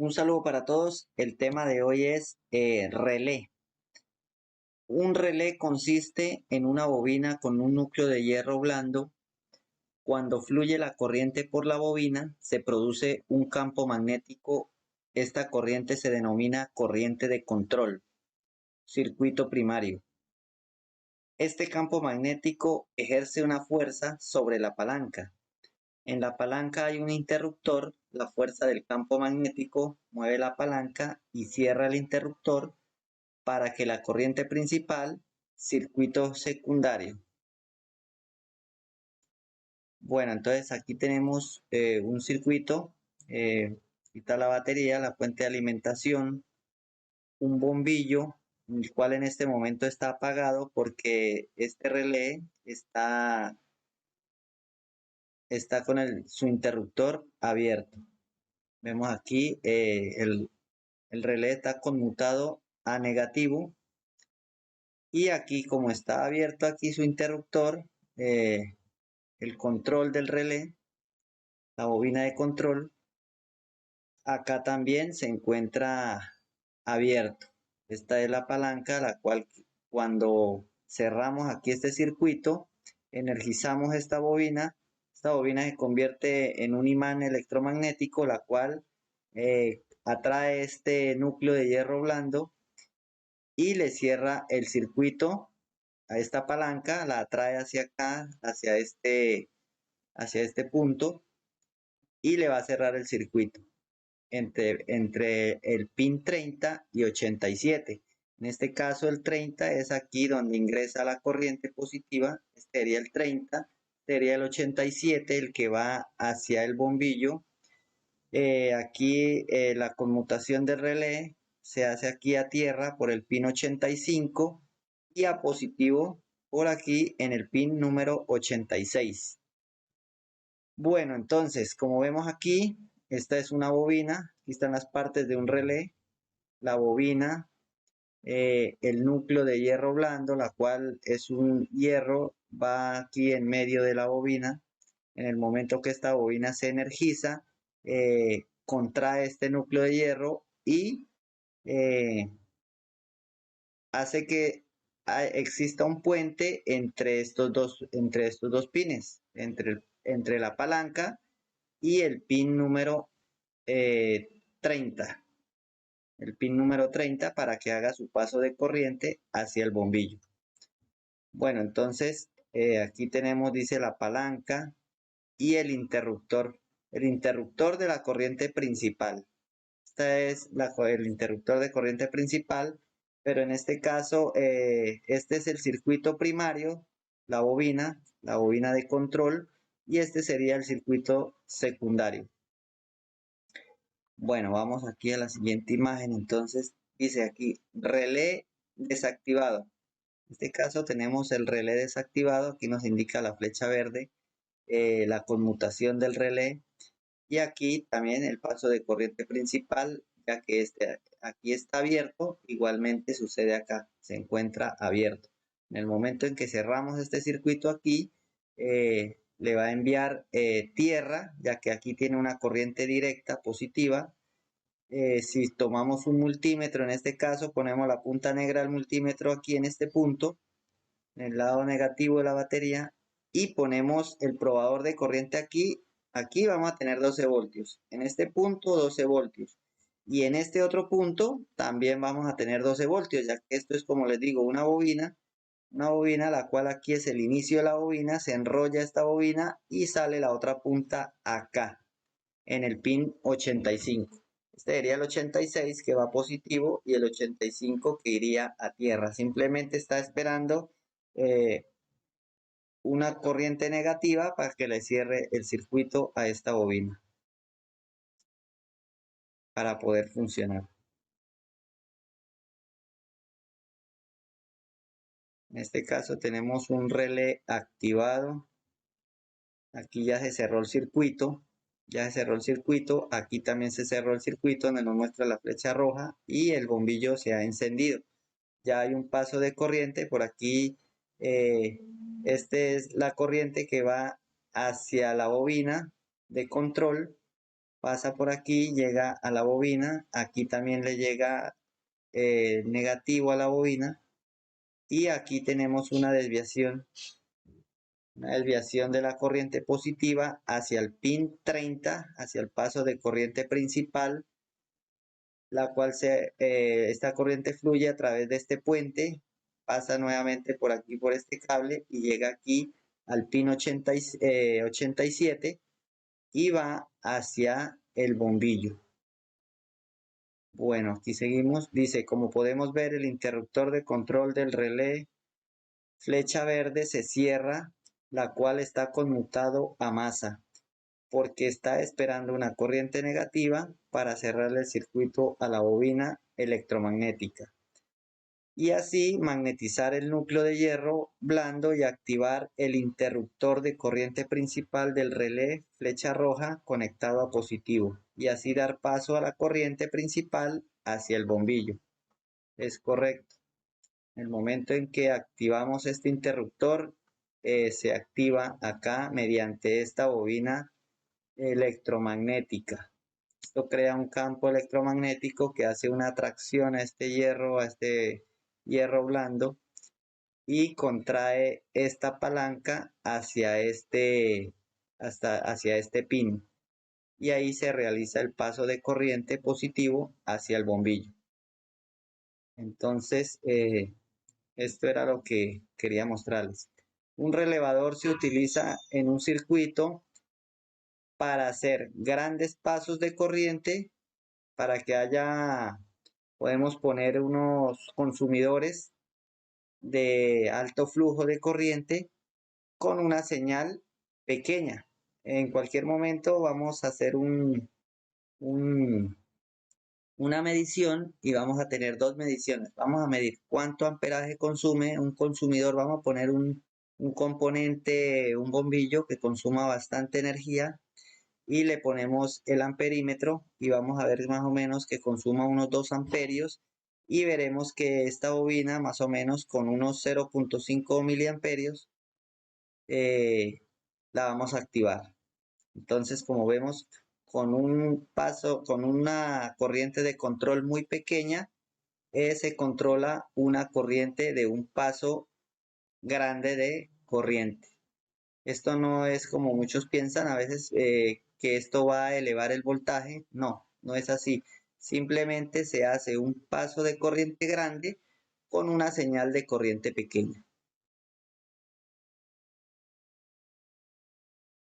Un saludo para todos. El tema de hoy es relé. Un relé consiste en una bobina con un núcleo de hierro blando. Cuando fluye la corriente por la bobina, se produce un campo magnético. Esta corriente se denomina corriente de control, circuito primario. Este campo magnético ejerce una fuerza sobre la palanca. En la palanca hay un interruptor. La fuerza del campo magnético mueve la palanca y cierra el interruptor para que la corriente principal, circuito secundario. Bueno, entonces aquí tenemos un circuito, está la batería, la fuente de alimentación, un bombillo, el cual en este momento está apagado porque este relé está con su interruptor abierto. Vemos aquí el relé está conmutado a negativo. Y aquí, como está abierto aquí su interruptor, el control del relé, la bobina de control, acá también se encuentra abierto. Esta es la palanca, la cual cuando cerramos aquí este circuito, energizamos esta bobina se convierte en un imán electromagnético, la cual atrae este núcleo de hierro blando y le cierra el circuito a esta palanca, la atrae hacia acá, hacia este punto, y le va a cerrar el circuito entre el pin 30 y 87. En este caso el 30 es aquí donde ingresa la corriente positiva, este sería el 30, sería el 87 el que va hacia el bombillo. Aquí la conmutación del relé se hace aquí a tierra por el pin 85 y a positivo por aquí en el pin número 86. Bueno, entonces, como vemos aquí, esta es una bobina, aquí están las partes de un relé, la bobina, el núcleo de hierro blando, la cual es un hierro, va aquí en medio de la bobina. En el momento que esta bobina se energiza, contrae este núcleo de hierro y hace que exista un puente entre estos dos pines, entre la palanca y el pin número 30. El pin número 30 para que haga su paso de corriente hacia el bombillo. Bueno, entonces aquí tenemos, dice la palanca y el interruptor de la corriente principal. Este es el interruptor de corriente principal, pero en este caso, este es el circuito primario, la bobina de control, y este sería el circuito secundario. Bueno, vamos aquí a la siguiente imagen. Entonces, dice aquí, relé desactivado. En este caso tenemos el relé desactivado, aquí nos indica la flecha verde, la conmutación del relé. Y aquí también el paso de corriente principal, ya que aquí está abierto, igualmente sucede acá, se encuentra abierto. En el momento en que cerramos este circuito aquí, le va a enviar tierra, ya que aquí tiene una corriente directa positiva. Si tomamos un multímetro, en este caso ponemos la punta negra del multímetro aquí en este punto, en el lado negativo de la batería, y ponemos el probador de corriente aquí. Aquí vamos a tener 12 voltios. En este punto 12 voltios. Y en este otro punto también vamos a tener 12 voltios, ya que esto es, como les digo, una bobina, la cual aquí es el inicio de la bobina, se enrolla esta bobina y sale la otra punta acá, en el pin 85. Este sería el 86 que va positivo y el 85 que iría a tierra. Simplemente está esperando una corriente negativa para que le cierre el circuito a esta bobina para poder funcionar. En este caso tenemos un relé activado. Aquí ya se cerró el circuito. Aquí también se cerró el circuito donde nos muestra la flecha roja y el bombillo se ha encendido. Ya hay un paso de corriente por aquí. Este es la corriente que va hacia la bobina de control pasa por aquí, llega a la bobina, aquí también le llega negativo a la bobina, y aquí tenemos una desviación de la corriente positiva hacia el pin 30, hacia el paso de corriente principal, la cual esta corriente fluye a través de este puente, pasa nuevamente por aquí por este cable y llega aquí al pin 87 y va hacia el bombillo. Bueno, aquí seguimos. Dice, como podemos ver, el interruptor de control del relé flecha verde se cierra, la cual está conmutado a masa, porque está esperando una corriente negativa para cerrarle el circuito a la bobina electromagnética y así magnetizar el núcleo de hierro blando y activar el interruptor de corriente principal del relé flecha roja conectado a positivo y así dar paso a la corriente principal hacia el bombillo. Es correcto. En el momento en que activamos este interruptor, se activa acá mediante esta bobina electromagnética. Esto crea un campo electromagnético que hace una atracción a este hierro blando y contrae esta palanca hacia este pin. Y ahí se realiza el paso de corriente positivo hacia el bombillo. Entonces, esto era lo que quería mostrarles. Un relevador se utiliza en un circuito para hacer grandes pasos de corriente, para que podemos poner unos consumidores de alto flujo de corriente con una señal pequeña. En cualquier momento vamos a hacer una medición y vamos a tener dos mediciones. Vamos a medir cuánto amperaje consume un consumidor. Vamos a poner un componente, un bombillo que consuma bastante energía y le ponemos el amperímetro y vamos a ver más o menos que consuma unos 2 amperios y veremos que esta bobina más o menos con unos 0.5 miliamperios la vamos a activar. Entonces, como vemos, con una corriente de control muy pequeña, se controla una corriente de un paso grande de corriente. Esto no es como muchos piensan a veces que esto va a elevar el voltaje. No, no es así. Simplemente se hace un paso de corriente grande con una señal de corriente pequeña.